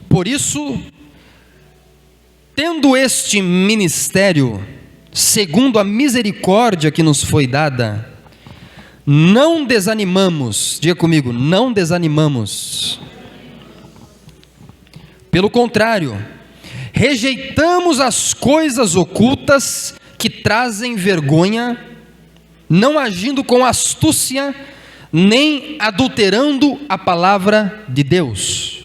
Por isso, tendo este ministério, segundo a misericórdia que nos foi dada, não desanimamos. Diga comigo, não desanimamos. Pelo contrário, rejeitamos as coisas ocultas que trazem vergonha, não agindo com astúcia, nem adulterando a palavra de Deus.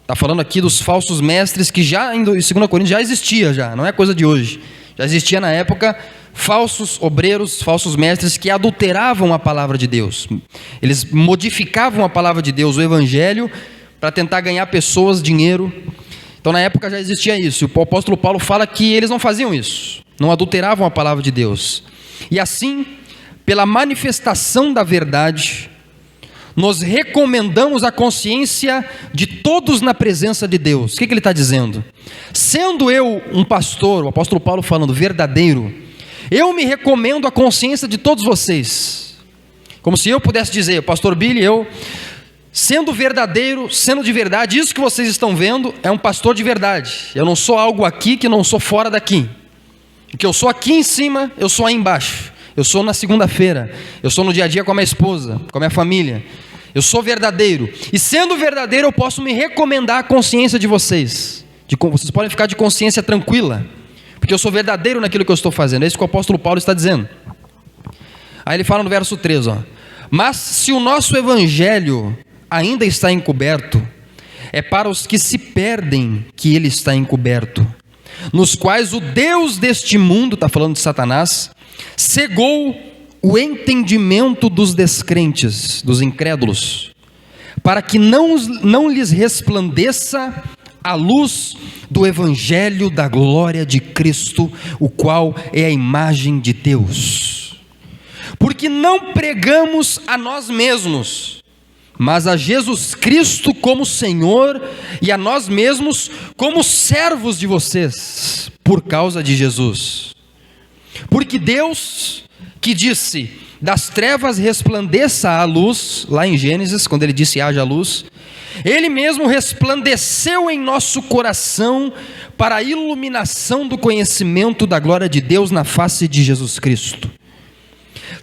Está falando aqui dos falsos mestres que já em 2 Coríntios já existia, não é coisa de hoje. Já existia na época falsos obreiros, falsos mestres que adulteravam a palavra de Deus. Eles modificavam a palavra de Deus, o evangelho, para tentar ganhar pessoas, dinheiro. Então na época já existia isso. O apóstolo Paulo fala que eles não faziam isso, não adulteravam a palavra de Deus. E assim, pela manifestação da verdade, nós recomendamos a consciência de todos na presença de Deus. O que ele está dizendo? Sendo eu um pastor, o apóstolo Paulo falando, verdadeiro, eu me recomendo a consciência de todos vocês. Como se eu pudesse dizer, pastor Billy, eu, sendo verdadeiro, sendo de verdade, isso que vocês estão vendo é um pastor de verdade. Eu não sou algo aqui que não sou fora daqui. O que eu sou aqui em cima, eu sou aí embaixo. Eu sou na segunda-feira, eu sou no dia a dia com a minha esposa, com a minha família. Eu sou verdadeiro, e sendo verdadeiro eu posso me recomendar a consciência de vocês. Vocês podem ficar de consciência tranquila, porque eu sou verdadeiro naquilo que eu estou fazendo. É isso que o apóstolo Paulo está dizendo. Aí ele fala no verso 3, mas se o nosso evangelho ainda está encoberto, é para os que se perdem que ele está encoberto, nos quais o Deus deste mundo, está falando de Satanás, cegou o entendimento dos descrentes, dos incrédulos, para que não lhes resplandeça a luz do evangelho da glória de Cristo, o qual é a imagem de Deus. Porque não pregamos a nós mesmos, mas a Jesus Cristo como Senhor, e a nós mesmos como servos de vocês, por causa de Jesus. Porque Deus, que disse, das trevas resplandeça a luz, lá em Gênesis, quando ele disse haja luz, ele mesmo resplandeceu em nosso coração para a iluminação do conhecimento da glória de Deus na face de Jesus Cristo.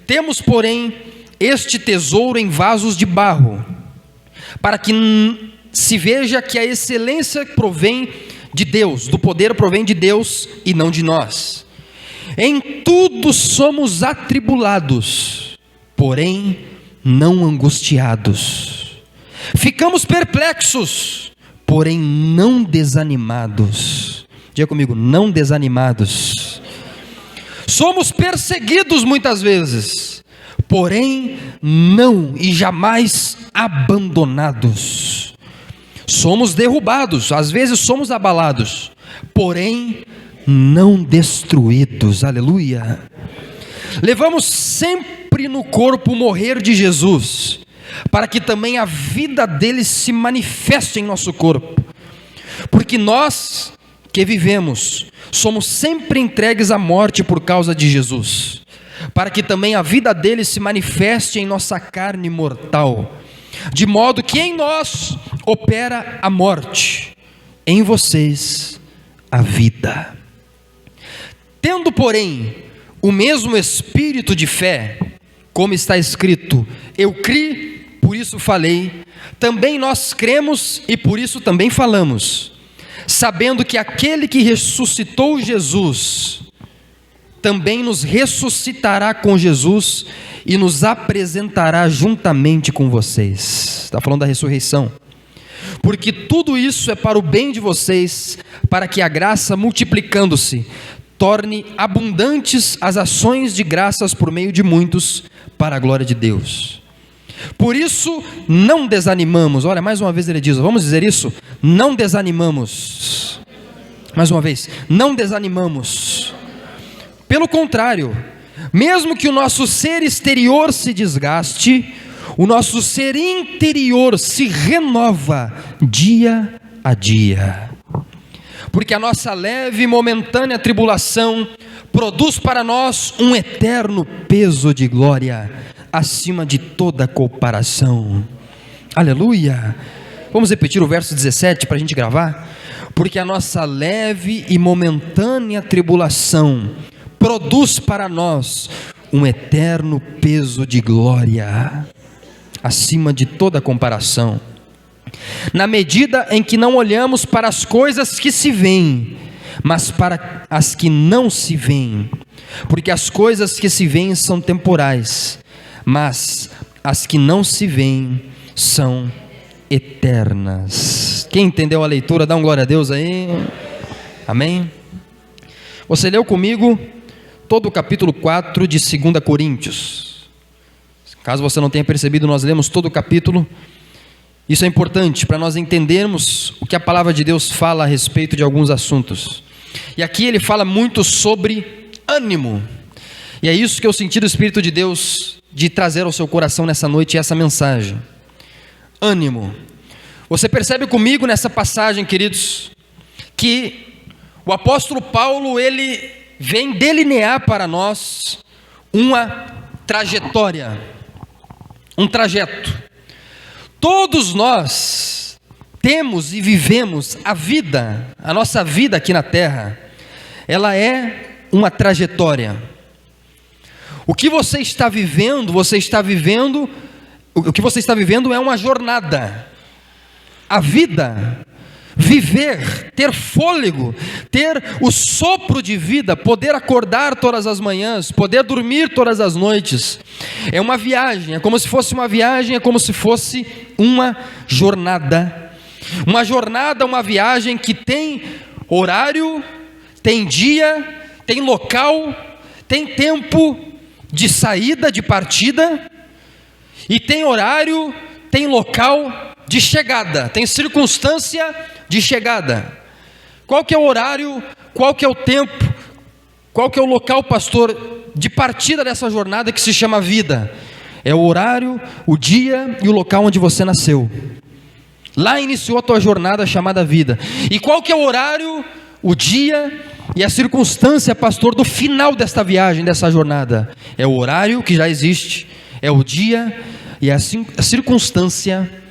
Temos, porém, este tesouro em vasos de barro, para que se veja que a excelência provém de Deus, do poder provém de Deus e não de nós. Em tudo somos atribulados, porém não angustiados. Ficamos perplexos, porém não desanimados. Diga comigo, não desanimados. Somos perseguidos muitas vezes, porém não e jamais abandonados. Somos derrubados, às vezes somos abalados, porém não destruídos. Aleluia. Levamos sempre no corpo o morrer de Jesus, para que também a vida dele se manifeste em nosso corpo. Porque nós que vivemos somos sempre entregues à morte por causa de Jesus, para que também a vida dele se manifeste em nossa carne mortal, de modo que em nós opera a morte, em vocês a vida. Tendo, porém, o mesmo espírito de fé, como está escrito, eu criei, por isso falei, também nós cremos e por isso também falamos, sabendo que aquele que ressuscitou Jesus, também nos ressuscitará com Jesus e nos apresentará juntamente com vocês. Está falando da ressurreição. Porque tudo isso é para o bem de vocês, para que a graça, multiplicando-se, torne abundantes as ações de graças por meio de muitos, para a glória de Deus. Por isso não desanimamos. Olha, mais uma vez ele diz, vamos dizer isso? Não desanimamos. Mais uma vez, não desanimamos. Pelo contrário, mesmo que o nosso ser exterior se desgaste, o nosso ser interior se renova dia a dia. Porque a nossa leve e momentânea tribulação produz para nós um eterno peso de glória, acima de toda comparação. Aleluia! Vamos repetir o verso 17 para a gente gravar? Porque a nossa leve e momentânea tribulação produz para nós um eterno peso de glória, acima de toda comparação, na medida em que não olhamos para as coisas que se veem, mas para as que não se veem, porque as coisas que se veem são temporais, mas as que não se veem são eternas. Quem entendeu a leitura, dá um glória a Deus aí. Amém? Você leu comigo todo o capítulo 4 de 2 Coríntios. Caso você não tenha percebido, nós lemos todo o capítulo. Isso é importante para nós entendermos o que a palavra de Deus fala a respeito de alguns assuntos. E aqui ele fala muito sobre ânimo. E é isso que eu senti do Espírito de Deus de trazer ao seu coração nessa noite essa mensagem. Ânimo. Você percebe comigo nessa passagem, queridos, que o apóstolo Paulo, ele vem delinear para nós uma trajetória, um trajeto. Todos nós temos e vivemos a vida, a nossa vida aqui na terra, ela é uma trajetória. O que você está vivendo, o que você está vivendo é uma jornada. A vida, viver, ter fôlego, ter o sopro de vida, poder acordar todas as manhãs, poder dormir todas as noites, é uma viagem, é como se fosse uma viagem, é como se fosse uma jornada. Uma jornada, uma viagem que tem horário, tem dia, tem local, tem tempo de saída, de partida, e tem horário, tem local de chegada, tem circunstância de chegada. Qual que é o horário, qual que é o tempo, qual que é o local, pastor, de partida dessa jornada que se chama vida? É o horário, o dia e o local onde você nasceu. Lá iniciou a tua jornada chamada vida. E qual que é o horário, o dia e a circunstância, pastor, do final desta viagem, dessa jornada? É o horário que já existe, é o dia e a circunstância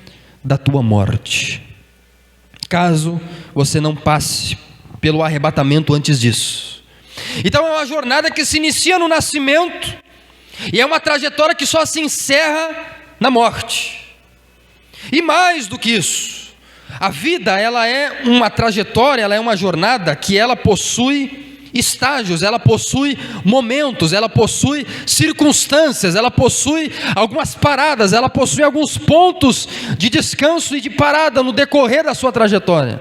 da tua morte, caso você não passe pelo arrebatamento antes disso. Então é uma jornada que se inicia no nascimento e é uma trajetória que só se encerra na morte. E mais do que isso, a vida, ela é uma trajetória, ela é uma jornada que ela possui estágios, ela possui momentos, ela possui circunstâncias, ela possui algumas paradas, ela possui alguns pontos de descanso e de parada no decorrer da sua trajetória.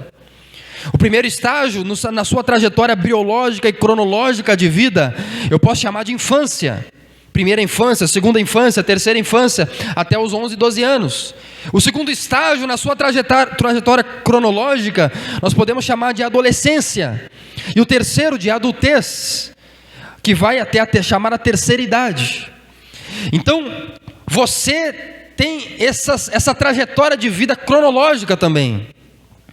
O primeiro estágio na sua trajetória biológica e cronológica de vida, eu posso chamar de infância. Primeira infância, segunda infância, terceira infância, até os 11, 12 anos. O segundo estágio na sua trajetória cronológica, nós podemos chamar de adolescência. E o terceiro de adultez, que vai até chamar a terceira idade. Então, você tem essa trajetória de vida cronológica também.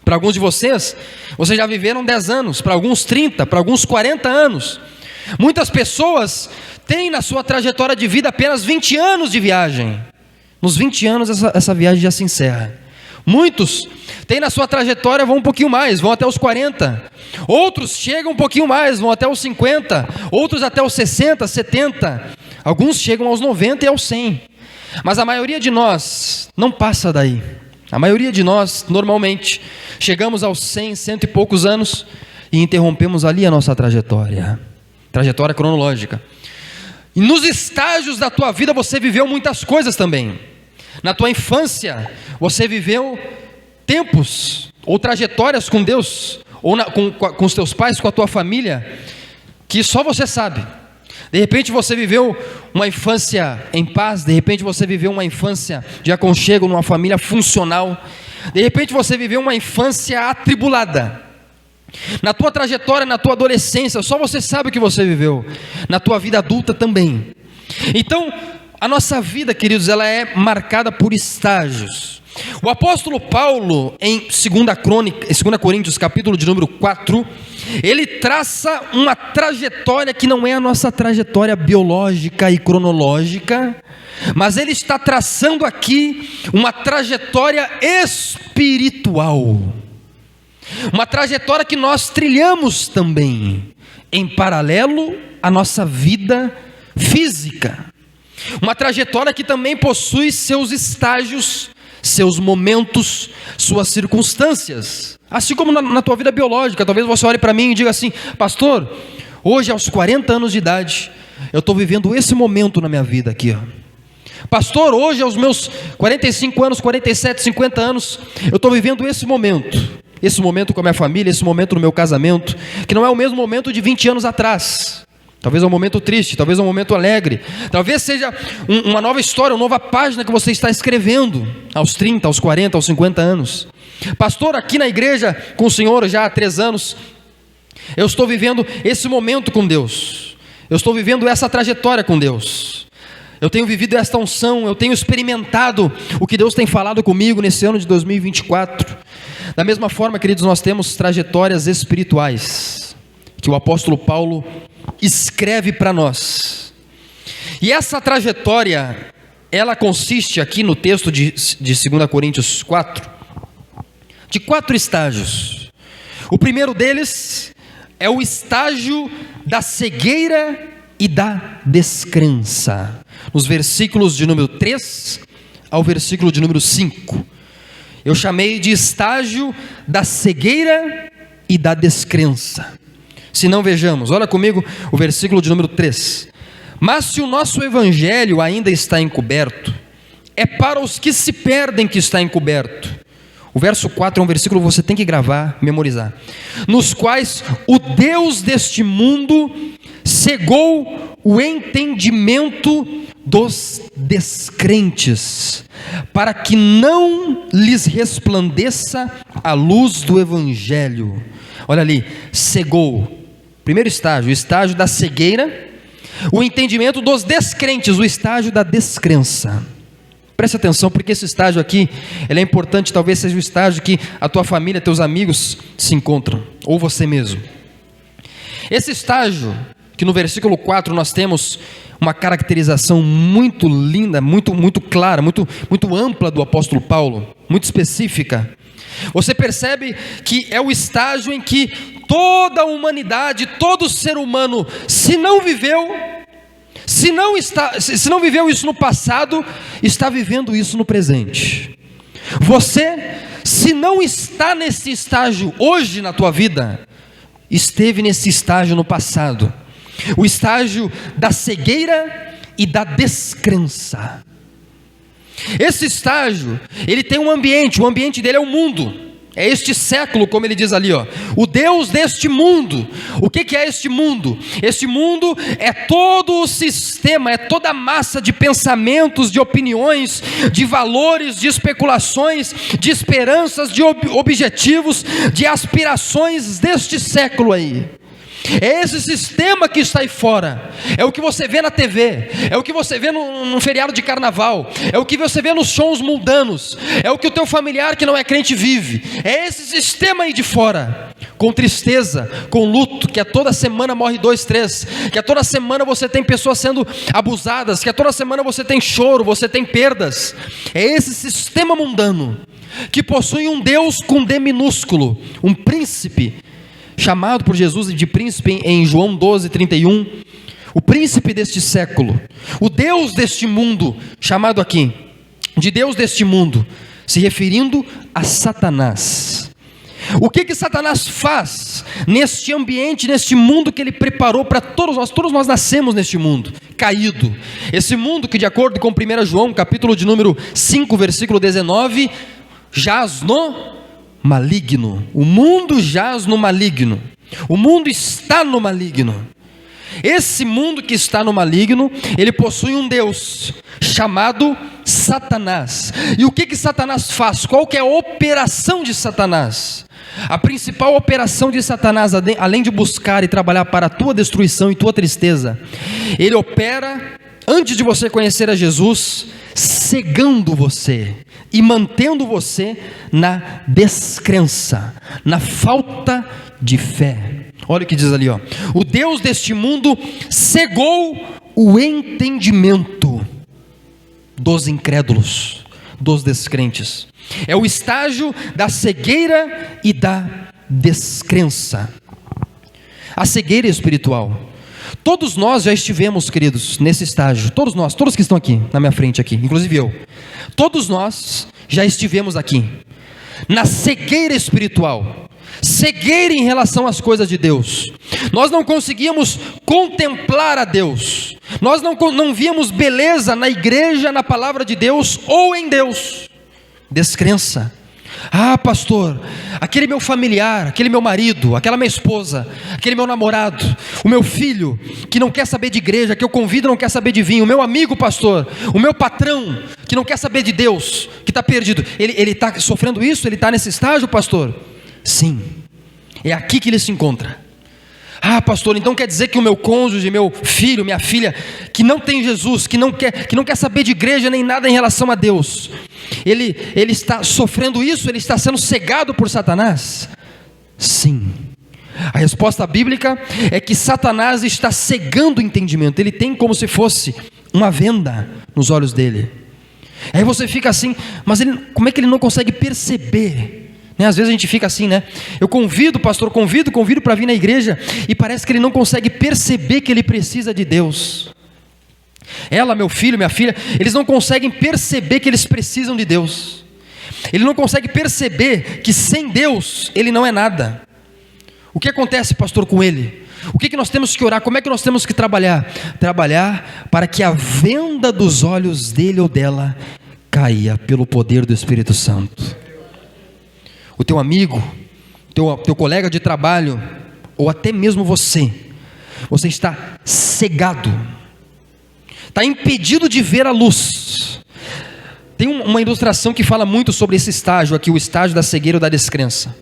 Para alguns de vocês já viveram 10 anos, para alguns 30, para alguns 40 anos. Muitas pessoas têm na sua trajetória de vida apenas 20 anos de viagem. Nos 20 anos essa viagem já se encerra. Muitos têm na sua trajetória, vão um pouquinho mais, vão até os 40. Outros chegam um pouquinho mais, vão até os 50. Outros até os 60, 70. Alguns chegam aos 90 e aos 100. Mas a maioria de nós não passa daí. A maioria de nós, normalmente, chegamos aos 100, cento e poucos anos e interrompemos ali a nossa trajetória cronológica. E nos estágios da tua vida você viveu muitas coisas também. Na tua infância você viveu tempos ou trajetórias com Deus, ou com os teus pais, com a tua família, que só você sabe. De repente você viveu uma infância em paz, de repente você viveu uma infância de aconchego numa família funcional, de repente você viveu uma infância atribulada. Na tua trajetória, na tua adolescência, só você sabe o que você viveu. Na tua vida adulta também. Então, a nossa vida, queridos, ela é marcada por estágios. O apóstolo Paulo, em 2 Coríntios, capítulo de número 4, ele traça uma trajetória que não é a nossa trajetória biológica e cronológica, mas ele está traçando aqui uma trajetória espiritual, uma trajetória que nós trilhamos também, em paralelo à nossa vida física, uma trajetória que também possui seus estágios, seus momentos, suas circunstâncias, assim como na tua vida biológica. Talvez você olhe para mim e diga assim: pastor, hoje aos 40 anos de idade, eu estou vivendo esse momento na minha vida aqui, ó. Pastor, hoje aos meus 45 anos, 47, 50 anos, eu estou vivendo esse momento com a minha família, esse momento no meu casamento, que não é o mesmo momento de 20 anos atrás. Talvez é um momento triste, talvez é um momento alegre, talvez seja uma nova história, uma nova página que você está escrevendo aos 30, aos 40, aos 50 anos. Pastor, aqui na igreja com o Senhor já há 3 anos, eu estou vivendo esse momento com Deus, eu estou vivendo essa trajetória com Deus, eu tenho vivido esta unção, eu tenho experimentado o que Deus tem falado comigo nesse ano de 2024. Da mesma forma, queridos, nós temos trajetórias espirituais que o apóstolo Paulo escreve para nós, e essa trajetória, ela consiste aqui no texto de 2 Coríntios 4, de 4 estágios. O primeiro deles é o estágio da cegueira e da descrença, nos versículos de número 3 ao versículo de número 5, eu chamei de estágio da cegueira e da descrença. Se não, vejamos, olha comigo o versículo de número 3. Mas se o nosso evangelho ainda está encoberto, é para os que se perdem que está encoberto. O verso 4 é um versículo que você tem que gravar, memorizar. Nos quais o Deus deste mundo cegou o entendimento dos descrentes, para que não lhes resplandeça a luz do evangelho. Olha ali, cegou. Primeiro estágio, o estágio da cegueira, o entendimento dos descrentes, o estágio da descrença. Preste atenção, porque esse estágio aqui, ele é importante, talvez seja o estágio que a tua família, teus amigos se encontram, ou você mesmo. Esse estágio, que no versículo 4 nós temos uma caracterização muito linda, muito clara, muito ampla do apóstolo Paulo, muito específica. Você percebe que é o estágio em que toda a humanidade, todo ser humano, se não viveu isso no passado, está vivendo isso no presente. Você, se não está nesse estágio hoje na tua vida, esteve nesse estágio no passado, o estágio da cegueira e da descrença. Esse estágio, ele tem um ambiente, o ambiente dele é o mundo, é este século, como ele diz ali, ó, o Deus deste mundo. O que é este mundo? Este mundo é todo o sistema, é toda a massa de pensamentos, de opiniões, de valores, de especulações, de esperanças, de objetivos, de aspirações deste século aí. É esse sistema que está aí fora, é o que você vê na TV, é o que você vê num feriado de carnaval, é o que você vê nos shows mundanos, é o que o teu familiar que não é crente vive, é esse sistema aí de fora, com tristeza, com luto, que a toda semana morre 2, 3, que a toda semana você tem pessoas sendo abusadas, que a toda semana você tem choro, você tem perdas. É esse sistema mundano, que possui um Deus com D minúsculo, um príncipe, chamado por Jesus de príncipe em João 12:31, o príncipe deste século, o Deus deste mundo, chamado aqui de Deus deste mundo, se referindo a Satanás. O que Satanás faz neste ambiente, neste mundo que ele preparou para todos nós nascemos neste mundo caído, esse mundo que, de acordo com 1 João, capítulo de número 5, versículo 19, jaz no maligno. O mundo jaz no maligno, o mundo está no maligno. Esse mundo que está no maligno, ele possui um Deus chamado Satanás. E o que Satanás faz? Qual que é a operação de Satanás? A principal operação de Satanás, além de buscar e trabalhar para a tua destruição e tua tristeza, ele opera, antes de você conhecer a Jesus, cegando você e mantendo você na descrença, na falta de fé. Olha o que diz ali, ó. O Deus deste mundo cegou o entendimento. dos incrédulos, dos descrentes. É o estágio da cegueira e da descrença. A cegueira espiritual. Todos nós já estivemos, queridos, nesse estágio. Todos nós, todos que estão aqui, na minha frente aqui, inclusive eu. Todos nós já estivemos aqui, na cegueira espiritual. Cegueira em relação às coisas de Deus. Nós não conseguíamos contemplar a Deus. Nós não víamos beleza na igreja, na palavra de Deus ou em Deus. Descrença. Ah, pastor, aquele meu familiar, aquele meu marido, aquela minha esposa, aquele meu namorado, o meu filho que não quer saber de igreja, que eu convido não quer saber de vinho, o meu amigo pastor, o meu patrão que não quer saber de Deus, que está perdido, ele está sofrendo isso? Ele está nesse estágio, pastor? Sim, é aqui que ele se encontra. Ah, pastor, então quer dizer que o meu cônjuge, meu filho, minha filha, que não tem Jesus, que não quer saber de igreja nem nada em relação a Deus, ele está sofrendo isso? Ele está sendo cegado por Satanás? Sim. A resposta bíblica é que Satanás está cegando o entendimento. Ele tem como se fosse uma venda nos olhos dele. Aí você fica assim, mas como é que ele não consegue perceber? Às vezes a gente fica assim, né? Eu convido, pastor, convido para vir na igreja, e parece que ele não consegue perceber que ele precisa de Deus. Ela, meu filho, minha filha, eles não conseguem perceber que eles precisam de Deus. Ele não consegue perceber que sem Deus ele não é nada. O que acontece, pastor, com ele? O que nós temos que orar? Como é que nós temos que trabalhar? Trabalhar para que a venda dos olhos dele ou dela caia pelo poder do Espírito Santo. O teu amigo, teu colega de trabalho, ou até mesmo você está cegado, está impedido de ver a luz. Tem uma ilustração que fala muito sobre esse estágio aqui, o estágio da cegueira ou da descrença.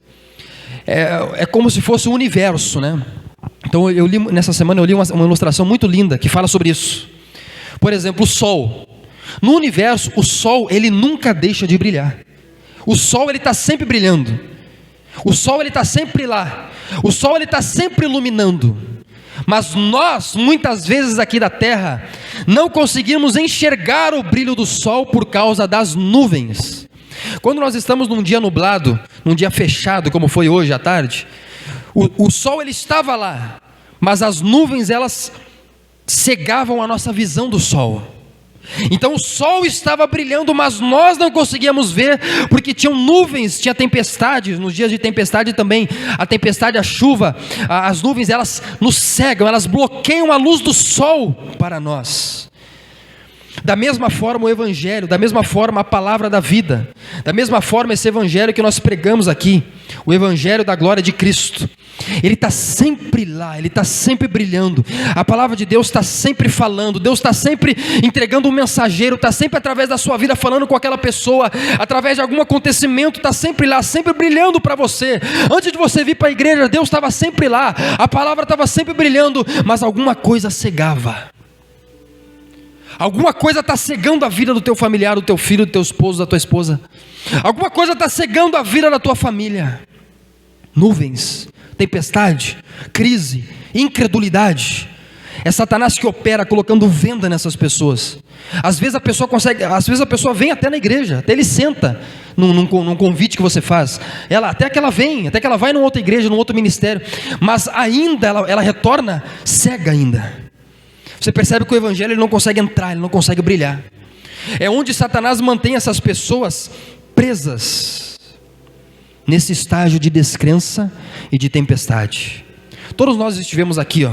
É como se fosse o universo, né? Então nessa semana eu li uma ilustração muito linda que fala sobre isso. Por exemplo, o sol. No universo, o sol ele nunca deixa de brilhar. O sol ele está sempre brilhando. O sol ele está sempre lá. O sol ele está sempre iluminando. Mas nós, muitas vezes aqui da terra, não conseguimos enxergar o brilho do sol por causa das nuvens. Quando nós estamos num dia nublado, num dia fechado, como foi hoje à tarde, o sol ele estava lá, mas as nuvens elas cegavam a nossa visão do sol. Então o sol estava brilhando, mas nós não conseguíamos ver, porque tinham nuvens, tinha tempestade, nos dias de tempestade também, a tempestade, a chuva, as nuvens elas nos cegam, elas bloqueiam a luz do sol para nós. Da mesma forma o Evangelho, da mesma forma a palavra da vida, da mesma forma esse Evangelho que nós pregamos aqui, o Evangelho da glória de Cristo, ele está sempre lá, ele está sempre brilhando, a palavra de Deus está sempre falando, Deus está sempre entregando um mensageiro, está sempre através da sua vida falando com aquela pessoa, através de algum acontecimento, está sempre lá, sempre brilhando para você. Antes de você vir para a igreja, Deus estava sempre lá, a palavra estava sempre brilhando, mas alguma coisa cegava. Alguma coisa está cegando a vida do teu familiar, do teu filho, do teu esposo, da tua esposa. Alguma coisa está cegando a vida da tua família. Nuvens, tempestade, crise, incredulidade. É Satanás que opera colocando venda nessas pessoas. Às vezes a pessoa vem até na igreja, até ele senta num convite que você faz. Até que ela vai numa outra igreja, num outro ministério, mas ainda ela retorna cega ainda. Você percebe que o Evangelho ele não consegue entrar, ele não consegue brilhar. É onde Satanás mantém essas pessoas presas, nesse estágio de descrença e de tempestade. Todos nós estivemos aqui,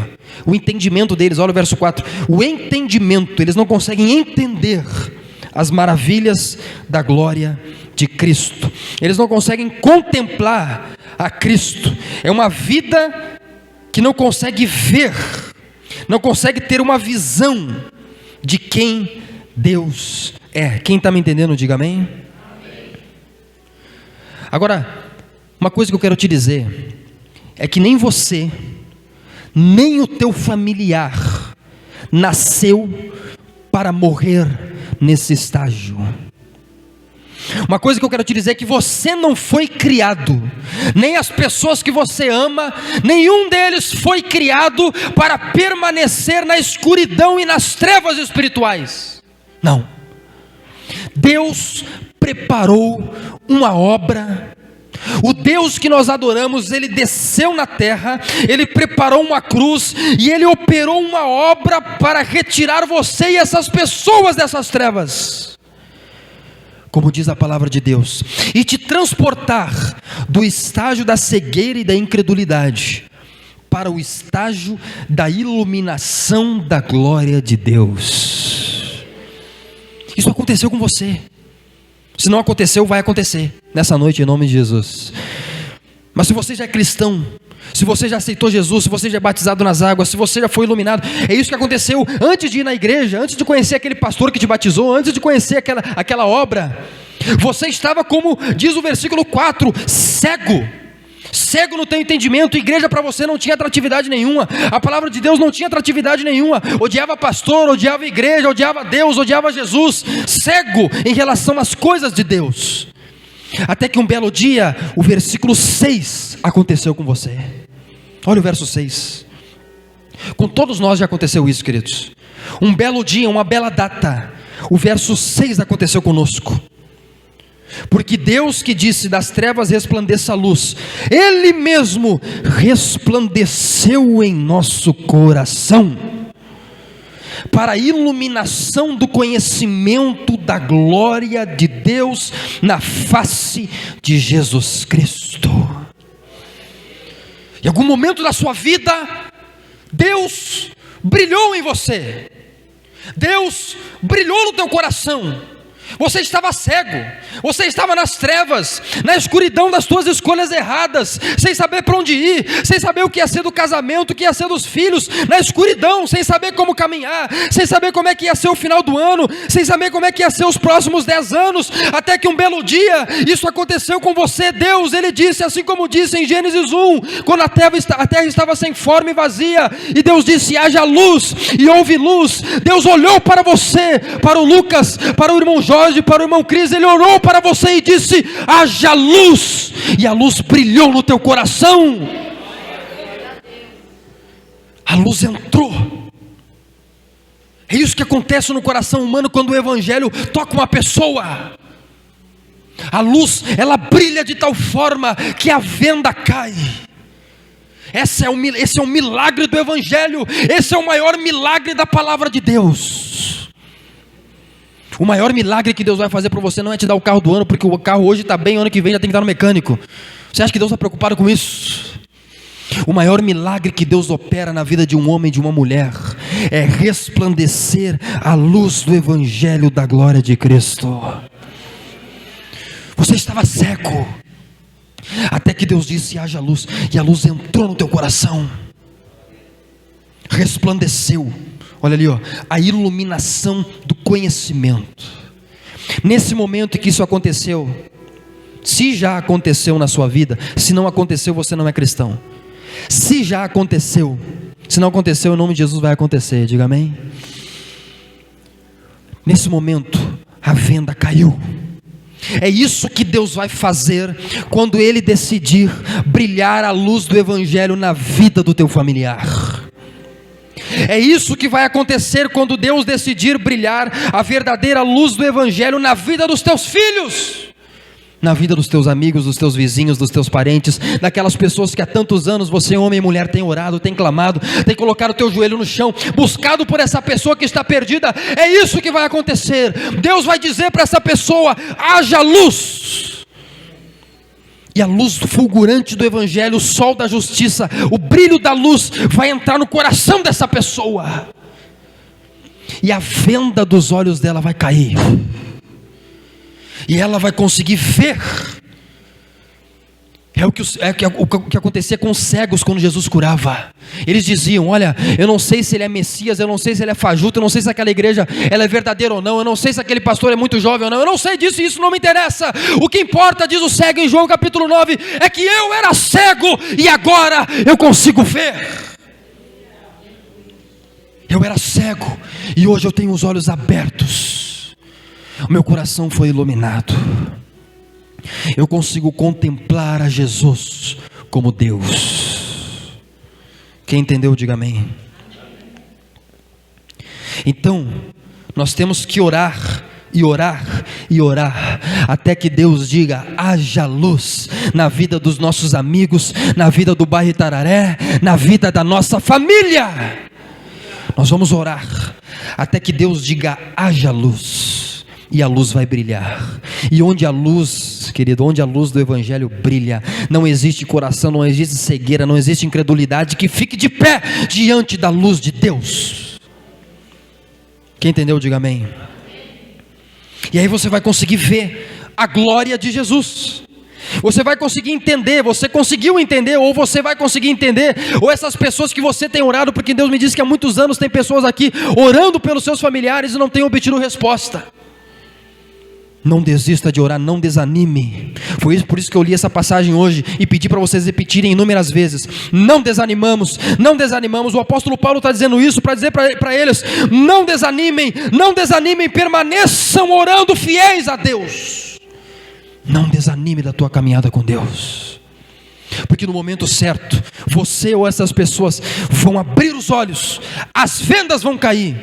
o entendimento deles, olha o verso 4, o entendimento, eles não conseguem entender as maravilhas da glória de Cristo, eles não conseguem contemplar a Cristo, é uma vida que não consegue ver, não consegue ter uma visão de quem Deus é. Quem está me entendendo, diga amém. Agora, uma coisa que eu quero te dizer, é que nem você, nem o teu familiar, nasceu para morrer nesse estágio. Uma coisa que eu quero te dizer é que você não foi criado, nem as pessoas que você ama, nenhum deles foi criado para permanecer na escuridão e nas trevas espirituais. Não. Deus preparou uma obra. O Deus que nós adoramos, Ele desceu na terra, Ele preparou uma cruz e Ele operou uma obra para retirar você e essas pessoas dessas trevas, como diz a palavra de Deus, e te transportar do estágio da cegueira e da incredulidade para o estágio da iluminação da glória de Deus. Isso aconteceu com você. Se não aconteceu, vai acontecer nessa noite, em nome de Jesus. Mas se você já é cristão, se você já aceitou Jesus, se você já é batizado nas águas, se você já foi iluminado, é isso que aconteceu antes de ir na igreja, antes de conhecer aquele pastor que te batizou, antes de conhecer aquela obra. Você estava, como diz o versículo 4, cego no teu entendimento. Igreja para você não tinha atratividade nenhuma, a palavra de Deus não tinha atratividade nenhuma, odiava pastor, odiava igreja, odiava Deus, odiava Jesus, cego em relação às coisas de Deus, até que um belo dia, o versículo 6 aconteceu com você. Olha o verso 6, com todos nós já aconteceu isso, queridos, um belo dia, uma bela data, o verso 6 aconteceu conosco. Porque Deus que disse das trevas resplandeça a luz, Ele mesmo resplandeceu em nosso coração, para a iluminação do conhecimento da glória de Deus na face de Jesus Cristo. Em algum momento da sua vida, Deus brilhou em você, Deus brilhou no teu coração. Você estava cego, você estava nas trevas, na escuridão das tuas escolhas erradas, sem saber para onde ir, sem saber o que ia ser do casamento, o que ia ser dos filhos, na escuridão, sem saber como caminhar, sem saber como é que ia ser o final do ano, sem saber como é que ia ser os próximos 10 anos, até que um belo dia, isso aconteceu com você. Deus, Ele disse, assim como disse em Gênesis 1, quando a terra estava sem forma e vazia, e Deus disse, haja luz, e houve luz. Deus olhou para você, para o Lucas, para o irmão Jorge, para o irmão Cris, Ele olhou para você e disse, haja luz, e a luz brilhou no teu coração, a luz entrou. É isso que acontece no coração humano quando o Evangelho toca uma pessoa. A luz, ela brilha de tal forma que a venda cai. Esse é o milagre do Evangelho, esse é o maior milagre da palavra de Deus. O maior milagre que Deus vai fazer para você não é te dar o carro do ano, porque o carro hoje está bem, ano que vem já tem que estar no mecânico. Você acha que Deus está preocupado com isso? O maior milagre que Deus opera na vida de um homem e de uma mulher é resplandecer a luz do Evangelho da glória de Cristo. Você estava cego, até que Deus disse, haja luz, e a luz entrou no teu coração, resplandeceu. Olha ali, ó, a iluminação do conhecimento. Nesse momento em que isso aconteceu, se já aconteceu na sua vida, se não aconteceu, você não é cristão. Se já aconteceu, se não aconteceu, em nome de Jesus vai acontecer, diga amém. Nesse momento, a venda caiu. É isso que Deus vai fazer quando Ele decidir brilhar a luz do Evangelho na vida do teu familiar. É isso que vai acontecer quando Deus decidir brilhar a verdadeira luz do Evangelho na vida dos teus filhos, na vida dos teus amigos, dos teus vizinhos, dos teus parentes, daquelas pessoas que há tantos anos você, homem e mulher, tem orado, tem clamado, tem colocado o teu joelho no chão, buscado por essa pessoa que está perdida. É isso que vai acontecer. Deus vai dizer para essa pessoa, haja luz. E a luz fulgurante do Evangelho, o sol da justiça, o brilho da luz vai entrar no coração dessa pessoa, e a venda dos olhos dela vai cair, e ela vai conseguir ver. É o que acontecia com os cegos quando Jesus curava. Eles diziam, olha, eu não sei se ele é Messias, eu não sei se ele é fajuto, eu não sei se aquela igreja ela é verdadeira ou não, eu não sei se aquele pastor é muito jovem ou não, eu não sei disso e isso não me interessa. O que importa, diz o cego em João capítulo 9, é que eu era cego e agora eu consigo ver. Eu era cego e hoje eu tenho os olhos abertos, o meu coração foi iluminado. Eu consigo contemplar a Jesus como Deus. Quem entendeu, diga amém. Então, nós temos que orar e orar, até que Deus diga: haja luz na vida dos nossos amigos, na vida do bairro Itararé, na vida da nossa família. Nós vamos orar até que Deus diga: haja luz, e a luz vai brilhar. E onde a luz, querido, onde a luz do Evangelho brilha, não existe coração, não existe cegueira, não existe incredulidade que fique de pé diante da luz de Deus. Quem entendeu, diga amém. E aí você vai conseguir ver a glória de Jesus. Você vai conseguir entender, você conseguiu entender, ou você vai conseguir entender, ou essas pessoas que você tem orado, porque Deus me disse que há muitos anos tem pessoas aqui orando pelos seus familiares e não têm obtido resposta. Não desista de orar, não desanime. Foi por isso que eu li essa passagem hoje e pedi para vocês repetirem inúmeras vezes. Não desanimamos, não desanimamos. O apóstolo Paulo está dizendo isso para dizer para eles: não desanimem, não desanimem, permaneçam orando fiéis a Deus. Não desanime da tua caminhada com Deus, porque no momento certo, você ou essas pessoas vão abrir os olhos, as vendas vão cair,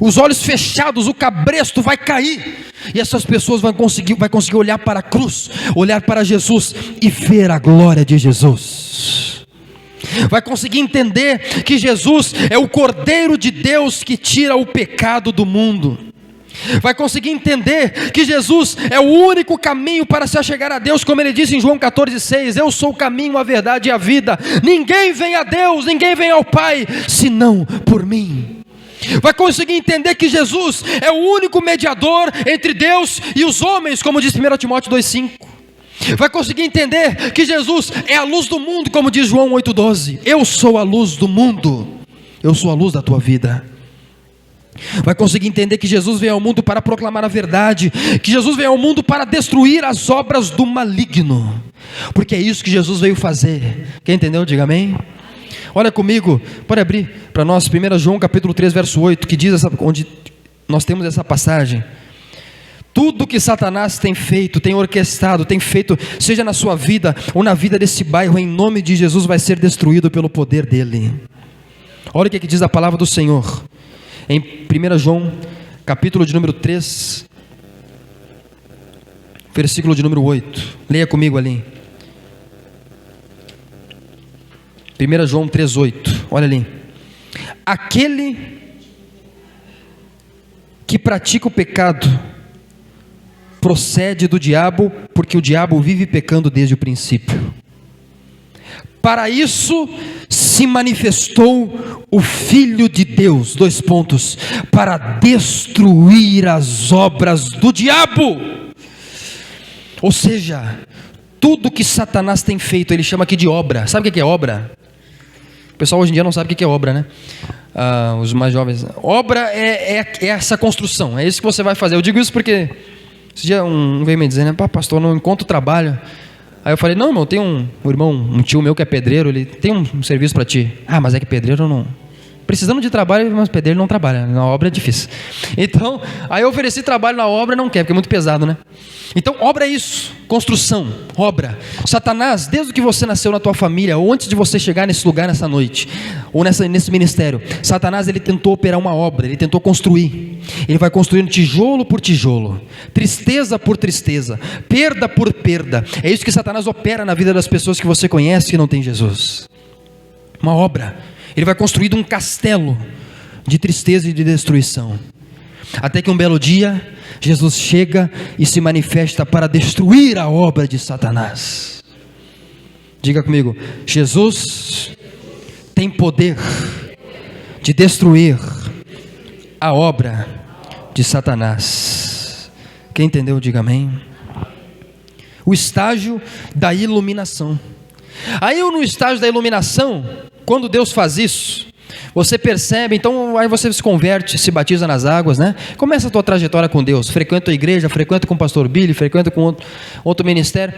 os olhos fechados, o cabresto vai cair, e essas pessoas vão conseguir olhar para a cruz, olhar para Jesus e ver a glória de Jesus. Vai conseguir entender que Jesus é o Cordeiro de Deus que tira o pecado do mundo. Vai conseguir entender que Jesus é o único caminho para se achegar a Deus, como ele disse em João 14,6: eu sou o caminho, a verdade e a vida, ninguém vem a Deus, ninguém vem ao Pai, senão por mim. Vai conseguir entender que Jesus é o único mediador entre Deus e os homens, como diz 1 Timóteo 2,5. Vai conseguir entender que Jesus é a luz do mundo, como diz João 8,12. Eu sou a luz do mundo, eu sou a luz da tua vida. Vai conseguir entender que Jesus veio ao mundo para proclamar a verdade, que Jesus veio ao mundo para destruir as obras do maligno, porque é isso que Jesus veio fazer. Quem entendeu, diga amém. Olha comigo, pode abrir para nós 1 João capítulo 3 verso 8, que diz, onde nós temos essa passagem: tudo que Satanás tem feito, tem orquestrado, tem feito, seja na sua vida ou na vida desse bairro, em nome de Jesus vai ser destruído pelo poder dele. Olha o que diz a palavra do Senhor em 1 João capítulo de número 3 versículo de número 8, leia comigo ali. 1 João 3,8, olha ali: aquele que pratica o pecado procede do diabo, porque o diabo vive pecando desde o princípio. Para isso se manifestou o Filho de Deus, para destruir as obras do diabo. Ou seja, tudo que Satanás tem feito, ele chama aqui de obra. Sabe o que é obra? O pessoal hoje em dia não sabe o que é obra, né? Os mais jovens. Obra é essa construção, é isso que você vai fazer. Eu digo isso porque esse dia um veio me dizer, né? Pastor, não encontro trabalho. Aí eu falei: não, irmão, tem um irmão, um tio meu que é pedreiro, ele tem um serviço para ti. Mas é que pedreiro não... Precisando de trabalho, mas pedreiro não trabalha, na obra é difícil. Então, aí eu ofereci trabalho na obra, não quer, porque é muito pesado, né? Então, obra é isso, construção, obra. Satanás, desde que você nasceu na tua família, ou antes de você chegar nesse lugar nessa noite, ou nesse ministério, Satanás, ele tentou operar uma obra, ele tentou construir. Ele vai construindo tijolo por tijolo, tristeza por tristeza, perda por perda. É isso que Satanás opera na vida das pessoas que você conhece que não tem Jesus. Uma obra. Ele vai construindo um castelo de tristeza e de destruição, até que um belo dia, Jesus chega e se manifesta para destruir a obra de Satanás. Diga comigo: Jesus tem poder de destruir a obra de Satanás. Quem entendeu, diga amém. O estágio da iluminação. Aí no estágio da iluminação, quando Deus faz isso, você percebe, então aí você se converte, se batiza nas águas, né? Começa a tua trajetória com Deus, frequenta a igreja, frequenta com o pastor Billy, frequenta com outro ministério,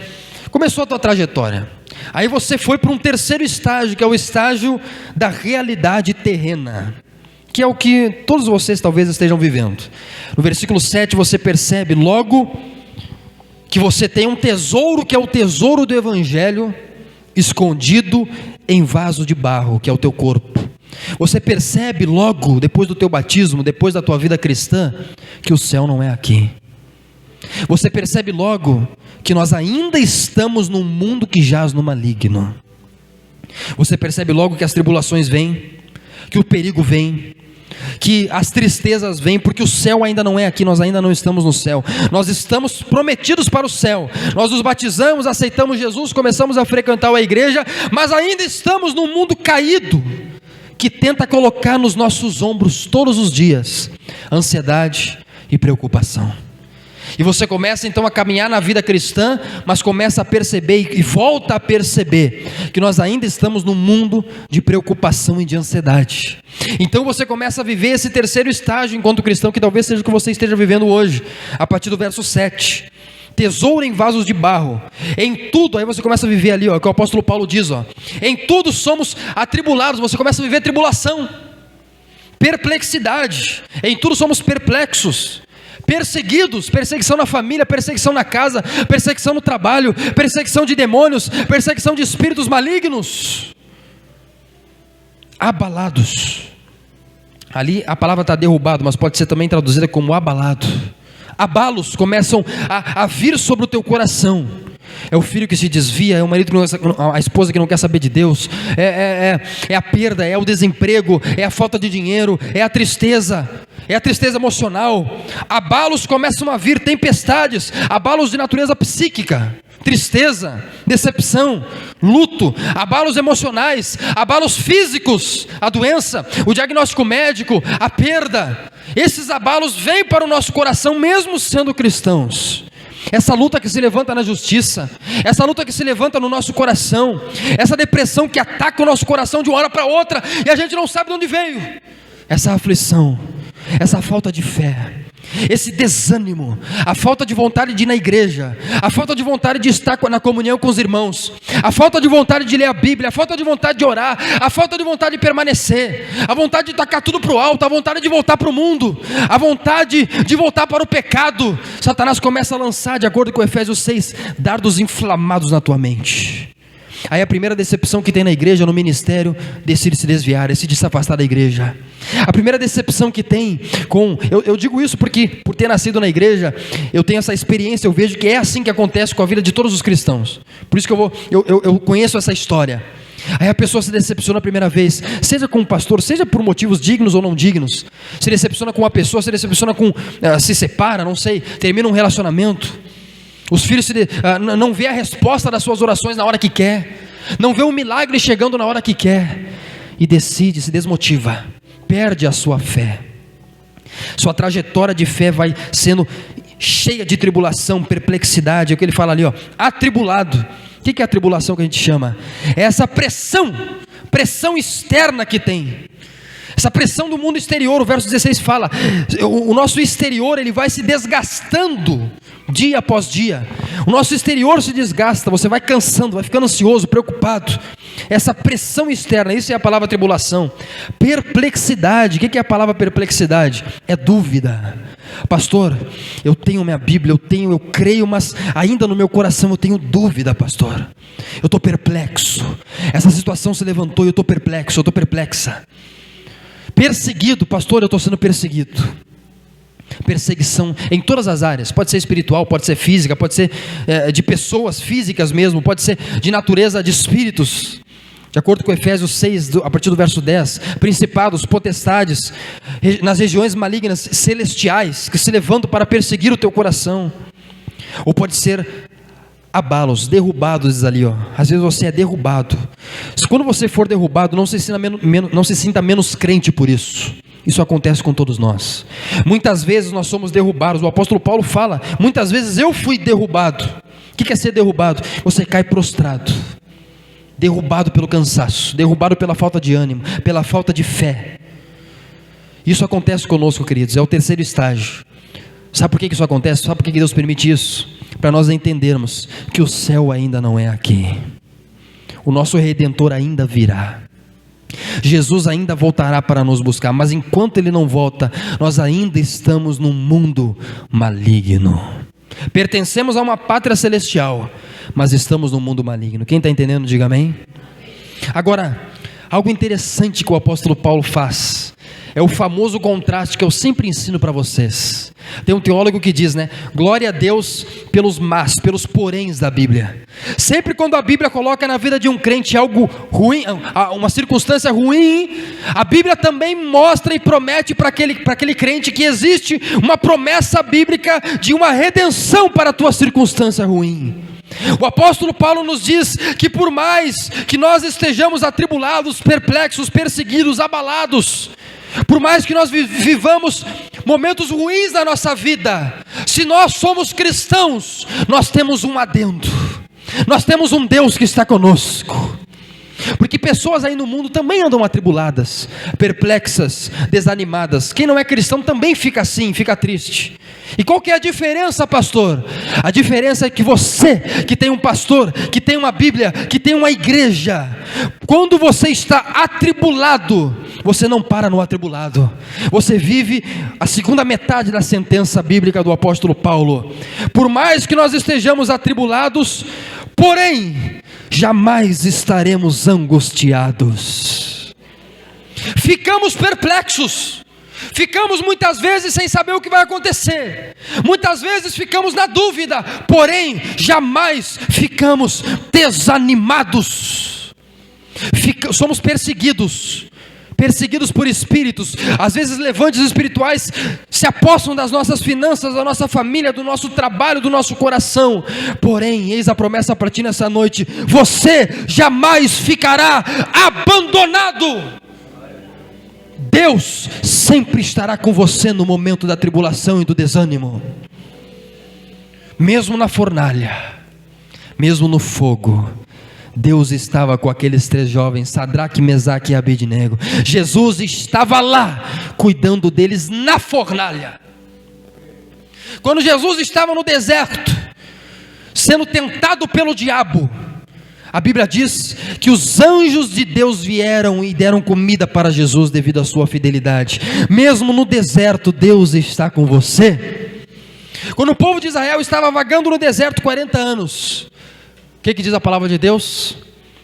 começou a tua trajetória. Aí você foi para um terceiro estágio, que é o estágio da realidade terrena, que é o que todos vocês talvez estejam vivendo. No versículo 7 você percebe logo que você tem um tesouro, que é o tesouro do Evangelho, escondido em vaso de barro, que é o teu corpo. Você percebe logo, depois do teu batismo, depois da tua vida cristã, que o céu não é aqui. Você percebe logo que nós ainda estamos num mundo que jaz no maligno. Você percebe logo que as tribulações vêm, que o perigo vem, que as tristezas vêm, porque o céu ainda não é aqui, nós ainda não estamos no céu. Nós estamos prometidos para o céu. Nós nos batizamos, aceitamos Jesus, começamos a frequentar a igreja, mas ainda estamos num mundo caído, que tenta colocar nos nossos ombros todos os dias ansiedade e preocupação. E você começa então a caminhar na vida cristã, mas começa a perceber e volta a perceber que nós ainda estamos num mundo de preocupação e de ansiedade. Então você começa a viver esse terceiro estágio enquanto cristão, que talvez seja o que você esteja vivendo hoje, a partir do verso 7. Tesouro em vasos de barro, em tudo, aí você começa a viver ali, ó, que o apóstolo Paulo diz, ó, em tudo somos atribulados, você começa a viver tribulação, perplexidade, em tudo somos perplexos, perseguidos, perseguição na família, perseguição na casa, perseguição no trabalho, perseguição de demônios, perseguição de espíritos malignos, abalados, ali a palavra está derrubado, mas pode ser também traduzida como abalado. Abalos começam a vir sobre o teu coração. É o filho que se desvia, é o marido que não, a esposa que não quer saber de Deus, é a perda, é o desemprego, é a falta de dinheiro, é a tristeza emocional. Abalos começam a vir, tempestades, abalos de natureza psíquica, tristeza, decepção, luto, abalos emocionais, abalos físicos, a doença, o diagnóstico médico, a perda. Esses abalos vêm para o nosso coração mesmo sendo cristãos. Essa luta que se levanta na justiça, essa luta que se levanta no nosso coração, essa depressão que ataca o nosso coração de uma hora para outra e a gente não sabe de onde veio, essa aflição, essa falta de fé, esse desânimo, a falta de vontade de ir na igreja, a falta de vontade de estar na comunhão com os irmãos, a falta de vontade de ler a Bíblia, a falta de vontade de orar, a falta de vontade de permanecer, a vontade de tacar tudo para o alto, a vontade de voltar para o mundo, a vontade de voltar para o pecado. Satanás começa a lançar, de acordo com Efésios 6, dardos inflamados na tua mente. Aí a primeira decepção que tem na igreja, no ministério, decide se desviar, decide se afastar da igreja. A primeira decepção que tem eu digo isso porque por ter nascido na igreja, eu tenho essa experiência, eu vejo que é assim que acontece com a vida de todos os cristãos. Por isso que eu conheço essa história. Aí a pessoa se decepciona a primeira vez, seja com um pastor, seja por motivos dignos ou não dignos, se decepciona com uma pessoa, se decepciona se separa, não sei, termina um relacionamento. Os filhos não vê a resposta das suas orações na hora que quer, não vê o milagre chegando na hora que quer, e decide, se desmotiva, perde a sua fé. Sua trajetória de fé vai sendo cheia de tribulação, perplexidade. É o que ele fala ali, ó, atribulado. O que é a tribulação que a gente chama? É essa pressão externa que tem, essa pressão do mundo exterior. O verso 16 fala, o nosso exterior ele vai se desgastando dia após dia, o nosso exterior se desgasta, você vai cansando, vai ficando ansioso, preocupado. Essa pressão externa, isso é a palavra tribulação. Perplexidade, o que é a palavra perplexidade? É dúvida. Pastor, eu tenho minha Bíblia, eu creio, mas ainda no meu coração eu tenho dúvida, pastor. Eu estou perplexo, essa situação se levantou e eu estou perplexo, eu estou perplexa. Perseguido, pastor, eu estou sendo perseguido. Perseguição em todas as áreas, pode ser espiritual, pode ser física, pode ser de pessoas físicas mesmo, pode ser de natureza de espíritos, de acordo com Efésios 6, a partir do verso 10, principados, potestades, nas regiões malignas celestiais, que se levantam para perseguir o teu coração. Ou pode ser abalos, derrubados, diz ali, ó. Às vezes você é derrubado. Quando você for derrubado, não se sinta menos crente por isso. Isso acontece com todos nós. Muitas vezes nós somos derrubados. O apóstolo Paulo fala, muitas vezes eu fui derrubado. O que é ser derrubado? Você cai prostrado, derrubado pelo cansaço, derrubado pela falta de ânimo, pela falta de fé. Isso acontece conosco, queridos, é o terceiro estágio. Sabe por que isso acontece? Sabe por que Deus permite isso? Para nós entendermos que o céu ainda não é aqui. O nosso Redentor ainda virá. Jesus ainda voltará para nos buscar, mas enquanto Ele não volta, nós ainda estamos num mundo maligno. Pertencemos a uma pátria celestial, mas estamos num mundo maligno. Quem está entendendo, diga amém. Agora, algo interessante que o apóstolo Paulo faz. É o famoso contraste que eu sempre ensino para vocês. Tem um teólogo que diz, glória a Deus pelos mas, pelos poréns da Bíblia. Sempre quando a Bíblia coloca na vida de um crente algo ruim, uma circunstância ruim, a Bíblia também mostra e promete para aquele crente que existe uma promessa bíblica de uma redenção para a tua circunstância ruim. O apóstolo Paulo nos diz que por mais que nós estejamos atribulados, perplexos, perseguidos, abalados, por mais que nós vivamos momentos ruins na nossa vida, se nós somos cristãos, nós temos um adendo, nós temos um Deus que está conosco. Porque pessoas aí no mundo também andam atribuladas, perplexas, desanimadas. Quem não é cristão também fica assim, fica triste. E qual que é a diferença, pastor? A diferença é que você, que tem um pastor, que tem uma Bíblia, que tem uma igreja, quando você está atribulado, você não para no atribulado, você vive a segunda metade da sentença bíblica do apóstolo Paulo. Por mais que nós estejamos atribulados, porém, jamais estaremos angustiados. Ficamos perplexos, ficamos muitas vezes sem saber o que vai acontecer, muitas vezes ficamos na dúvida, porém jamais ficamos desanimados. Somos perseguidos por espíritos, às vezes levantes espirituais se apossam das nossas finanças, da nossa família, do nosso trabalho, do nosso coração. Porém, eis a promessa para ti nessa noite: você jamais ficará abandonado. Deus sempre estará com você no momento da tribulação e do desânimo, mesmo na fornalha, mesmo no fogo. Deus estava com aqueles 3 jovens, Sadraque, Mesaque e Abednego. Jesus estava lá, cuidando deles na fornalha. Quando Jesus estava no deserto, sendo tentado pelo diabo, a Bíblia diz que os anjos de Deus vieram e deram comida para Jesus devido à sua fidelidade. Mesmo no deserto, Deus está com você. Quando o povo de Israel estava vagando no deserto 40 anos, o que diz a palavra de Deus?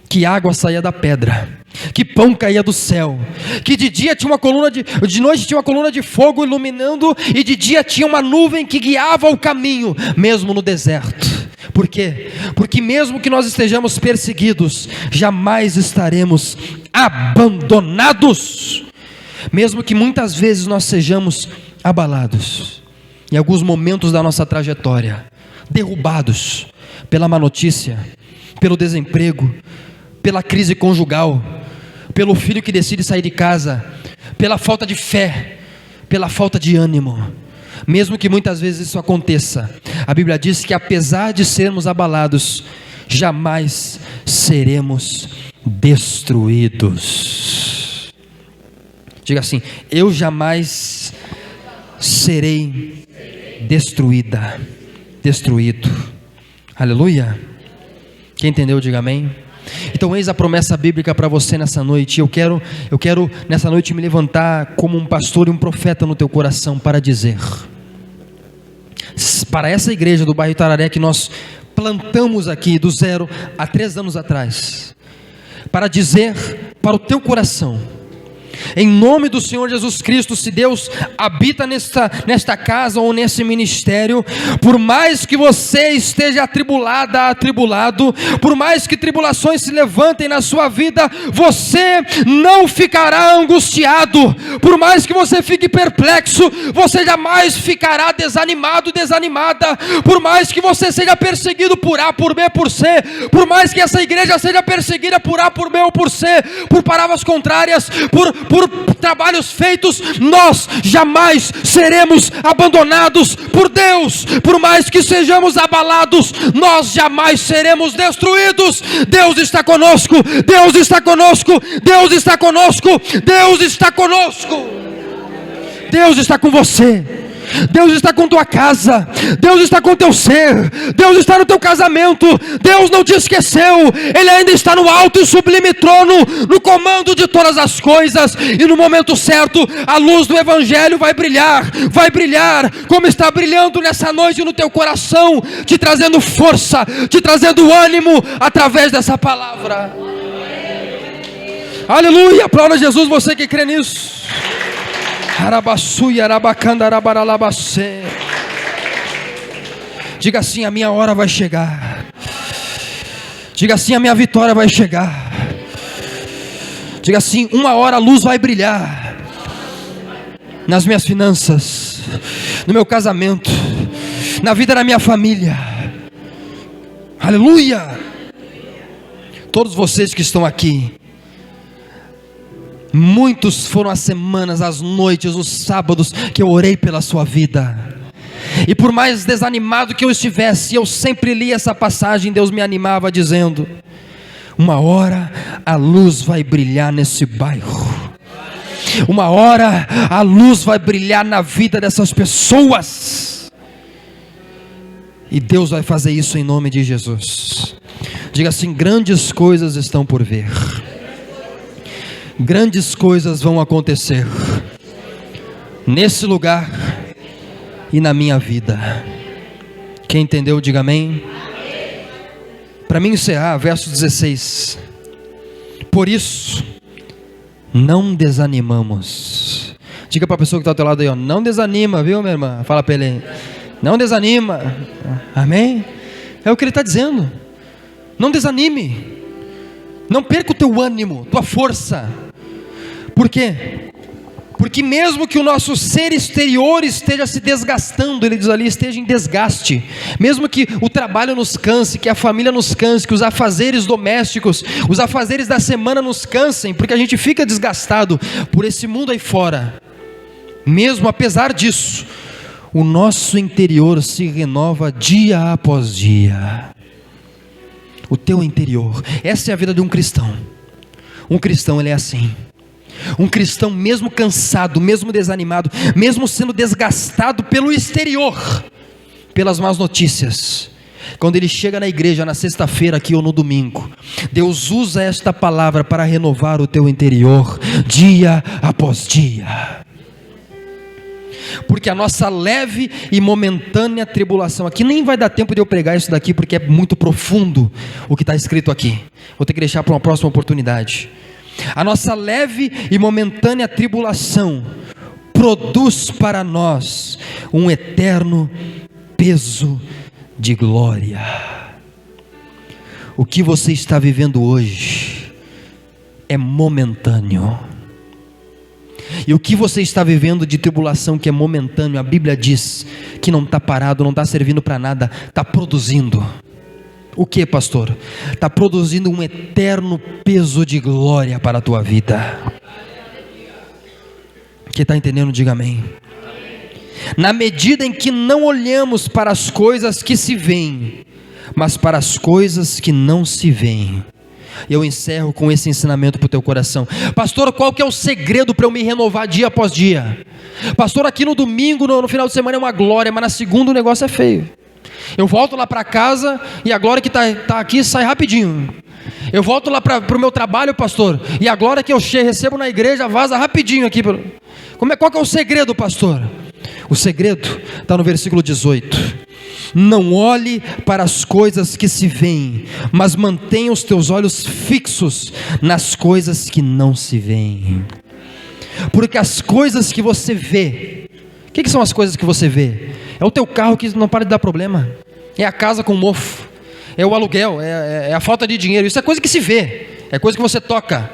Que água saía da pedra, que pão caía do céu, que de dia tinha uma coluna de noite tinha uma coluna de fogo iluminando, e de dia tinha uma nuvem que guiava o caminho, mesmo no deserto. Por quê? Porque mesmo que nós estejamos perseguidos, jamais estaremos abandonados, mesmo que muitas vezes nós sejamos abalados, em alguns momentos da nossa trajetória, derrubados pela má notícia, pelo desemprego, pela crise conjugal, pelo filho que decide sair de casa, pela falta de fé, pela falta de ânimo. Mesmo que muitas vezes isso aconteça, a Bíblia diz que apesar de sermos abalados, jamais seremos destruídos. Diga assim: eu jamais serei destruído. Aleluia. Quem entendeu, diga amém. Então eis a promessa bíblica para você nessa noite. Eu quero nessa noite me levantar como um pastor e um profeta no teu coração para dizer, para essa igreja do bairro Itararé que nós plantamos aqui do 0 a 3 anos atrás, para dizer para o teu coração, em nome do Senhor Jesus Cristo, se Deus habita nesta casa ou nesse ministério, por mais que você esteja atribulado, por mais que tribulações se levantem na sua vida, você não ficará angustiado. Por mais que você fique perplexo, você jamais ficará desanimado, desanimada. Por mais que você seja perseguido por A, por B, por C, por mais que essa igreja seja perseguida por A, por B ou por C, por palavras contrárias, por trabalhos feitos, nós jamais seremos abandonados por Deus. Por mais que sejamos abalados, nós jamais seremos destruídos. Deus está conosco, Deus está conosco, Deus está conosco, Deus está conosco. Deus está com você, Deus está com tua casa, Deus está com teu ser, Deus está no teu casamento, Deus não te esqueceu, Ele ainda está no alto e sublime trono, no comando de todas as coisas, e no momento certo, a luz do Evangelho vai brilhar, como está brilhando nessa noite no teu coração, te trazendo força, te trazendo ânimo, através dessa palavra. Aleluia, aplauda Jesus, você que crê nisso. Arabaçuia, arabacanda, arabaralabacê. Diga assim: a minha hora vai chegar. Diga assim: a minha vitória vai chegar. Diga assim: uma hora a luz vai brilhar nas minhas finanças, no meu casamento, na vida da minha família. Aleluia. Todos vocês que estão aqui, muitos foram as semanas, as noites, os sábados que eu orei pela sua vida. E por mais desanimado que eu estivesse, eu sempre li essa passagem. Deus me animava dizendo: uma hora a luz vai brilhar nesse bairro, uma hora a luz vai brilhar na vida dessas pessoas, e Deus vai fazer isso em nome de Jesus. Diga assim: grandes coisas estão por vir, grandes coisas vão acontecer nesse lugar e na minha vida. Quem entendeu, diga amém. Para mim encerrar, verso 16: por isso não desanimamos. Diga para a pessoa que está ao teu lado aí, ó, não desanima, viu, minha irmã? Fala para ele: não desanima. Amém? É o que ele está dizendo. Não desanime, não perca o teu ânimo, tua força. Por quê? Porque mesmo que o nosso ser exterior esteja se desgastando, ele diz ali, esteja em desgaste, mesmo que o trabalho nos canse, que a família nos canse, que os afazeres domésticos, os afazeres da semana nos cansem, porque a gente fica desgastado por esse mundo aí fora, mesmo apesar disso, o nosso interior se renova dia após dia. O teu interior, essa é a vida de um cristão. Um cristão, ele é assim. Um cristão, mesmo cansado, mesmo desanimado, mesmo sendo desgastado pelo exterior, pelas más notícias, quando ele chega na igreja na sexta-feira aqui ou no domingo, Deus usa esta palavra para renovar o teu interior dia após dia. Porque a nossa leve e momentânea tribulação, aqui nem vai dar tempo de eu pregar isso daqui, porque é muito profundo o que está escrito aqui, vou ter que deixar para uma próxima oportunidade. A nossa leve e momentânea tribulação produz para nós um eterno peso de glória. O que você está vivendo hoje é momentâneo, e o que você está vivendo de tribulação que é momentâneo, a Bíblia diz que não está parado, não está servindo para nada, está produzindo. O que, pastor? Está produzindo um eterno peso de glória para a tua vida. Quem está entendendo, diga amém. Na medida em que não olhamos para as coisas que se veem, mas para as coisas que não se veem. Eu encerro com esse ensinamento para o teu coração. Pastor, qual que é o segredo para eu me renovar dia após dia? Pastor, aqui no domingo, no final de semana é uma glória, mas na segunda o negócio é feio. Eu volto lá para casa e a glória que está aqui sai rapidinho. Eu volto lá para o meu trabalho, pastor, e a glória que eu recebo na igreja vaza rapidinho aqui. Qual que é o segredo, pastor? O segredo está no versículo 18. Não olhe para as coisas que se veem, mas mantenha os teus olhos fixos nas coisas que não se veem. Porque as coisas que você vê, o que são as coisas que você vê? É o teu carro que não para de dar problema, é a casa com mofo, é o aluguel, é a falta de dinheiro. Isso é coisa que se vê, é coisa que você toca,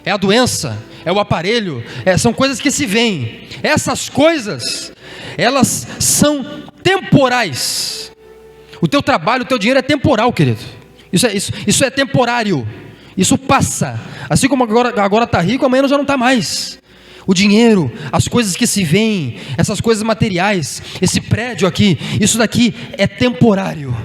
é a doença, é o aparelho, são coisas que se veem. Essas coisas, elas são temporais. O teu trabalho, o teu dinheiro é temporal, querido. Isso é temporário, isso passa. Assim como agora está rico, amanhã já não está mais. O dinheiro, as coisas que se veem, essas coisas materiais, esse prédio aqui, isso daqui é temporário,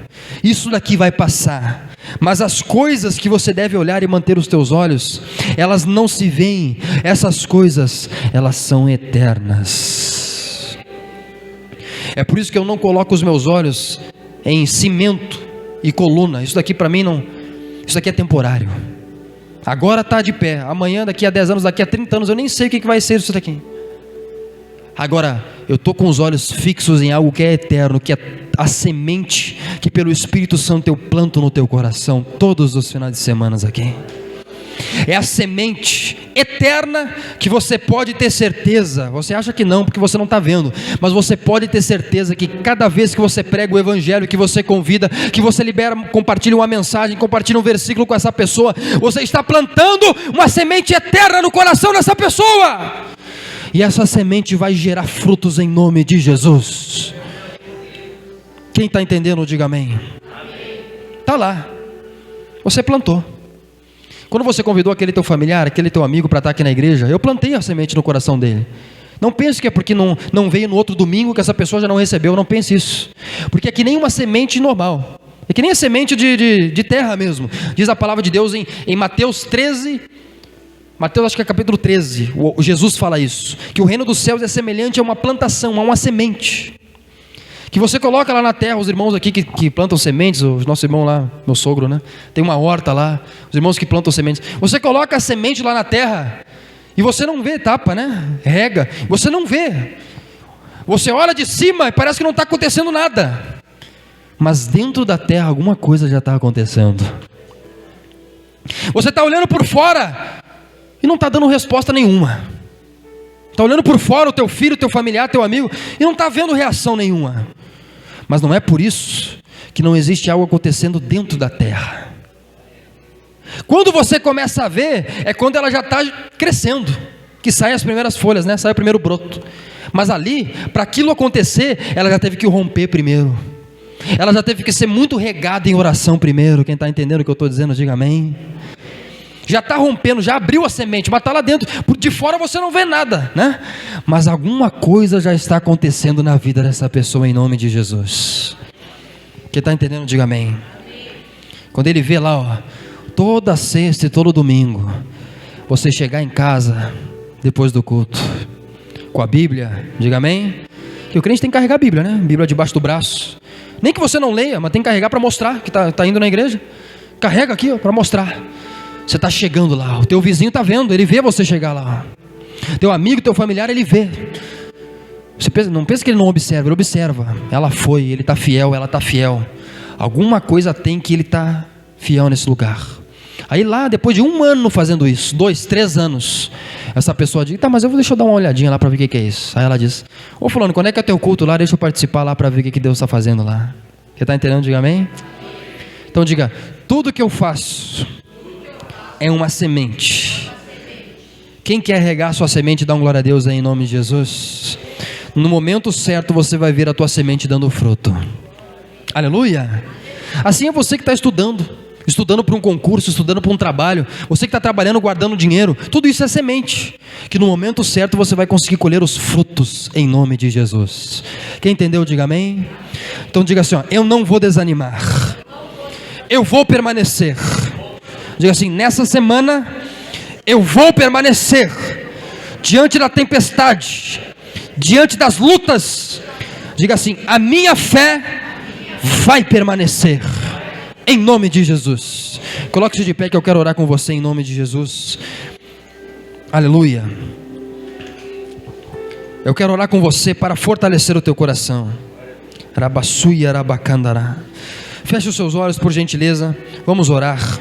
isso daqui vai passar. Mas as coisas que você deve olhar e manter os teus olhos, elas não se veem. Essas coisas, elas são eternas. É por isso que eu não coloco os meus olhos em cimento e coluna. Isso daqui para mim não, isso daqui é temporário. Agora está de pé, amanhã, daqui a 10 anos, daqui a 30 anos, eu nem sei o que vai ser isso daqui. Agora, eu estou com os olhos fixos em algo que é eterno, que é a semente que pelo Espírito Santo eu planto no teu coração, todos os finais de semana aqui. É a semente eterna que você pode ter certeza. Você acha que não, porque você não está vendo, mas você pode ter certeza que cada vez que você prega o evangelho, que você convida, que você libera, compartilha uma mensagem, compartilha um versículo com essa pessoa, você está plantando uma semente eterna no coração dessa pessoa, e essa semente vai gerar frutos em nome de Jesus. Quem está entendendo, diga amém. Está lá, você plantou. Quando você convidou aquele teu familiar, aquele teu amigo para estar aqui na igreja, eu plantei a semente no coração dele. Não pense que é porque não veio no outro domingo que essa pessoa já não recebeu, não pense isso. Porque é que nem uma semente normal, é que nem a semente de terra mesmo. Diz a palavra de Deus em Mateus 13, Mateus acho que é capítulo 13, Jesus fala isso, que o reino dos céus é semelhante a uma plantação, a uma semente, que você coloca lá na terra. Os irmãos aqui que plantam sementes, o nosso irmão lá, meu sogro, né? Tem uma horta lá, os irmãos que plantam sementes. Você coloca a semente lá na terra e você não vê etapa, né? Rega, você não vê. Você olha de cima e parece que não está acontecendo nada. Mas dentro da terra alguma coisa já está acontecendo. Você está olhando por fora e não está dando resposta nenhuma. Está olhando por fora o teu filho, teu familiar, teu amigo, e não está vendo reação nenhuma. Mas não é por isso que não existe algo acontecendo dentro da terra. Quando você começa a ver, é quando ela já está crescendo, que saem as primeiras folhas, né? Sai o primeiro broto. Mas ali, para aquilo acontecer, ela já teve que romper primeiro. Ela já teve que ser muito regada em oração primeiro. Quem está entendendo o que eu estou dizendo, diga amém. Já está rompendo, já abriu a semente, mas está lá dentro. De fora você não vê nada, né? Mas alguma coisa já está acontecendo na vida dessa pessoa em nome de Jesus. Quem está entendendo, diga amém. Quando ele vê lá, ó, toda sexta e todo domingo, você chegar em casa depois do culto com a Bíblia, diga amém. Que o crente tem que carregar a Bíblia, né? Bíblia debaixo do braço. Nem que você não leia, mas tem que carregar para mostrar que está indo na igreja. Carrega aqui para mostrar. Você está chegando lá, o teu vizinho está vendo, ele vê você chegar lá. Teu amigo, teu familiar, ele vê. Você não pensa que ele não observa, ele observa. Ela foi, ele está fiel, ela está fiel. Alguma coisa tem que ele está fiel nesse lugar. Aí lá, depois de 1 ano fazendo isso, 2, 3 anos, essa pessoa diz, tá, mas deixa eu dar uma olhadinha lá para ver o que é isso. Aí ela diz, ô fulano, quando é que é teu culto lá? Deixa eu participar lá para ver o que Deus está fazendo lá. Você está entendendo? Diga amém? Então diga, tudo que eu faço é uma semente. Quem quer regar sua semente, dá um glória a Deus aí em nome de Jesus. No momento certo você vai ver a tua semente dando fruto. Aleluia. Assim é você que está estudando para um concurso, estudando para um trabalho, você que está trabalhando, guardando dinheiro, tudo isso é semente, que no momento certo você vai conseguir colher os frutos em nome de Jesus. Quem entendeu, diga amém. Então diga assim, ó, eu não vou desanimar, eu vou permanecer. Diga assim, nessa semana eu vou permanecer diante da tempestade, diante das lutas. Diga assim, a minha fé vai permanecer em nome de Jesus. Coloque-se de pé que eu quero orar com você em nome de Jesus. Aleluia. Eu quero orar com você para fortalecer o teu coração. Rabassuia rabacandará. Feche os seus olhos por gentileza. Vamos orar.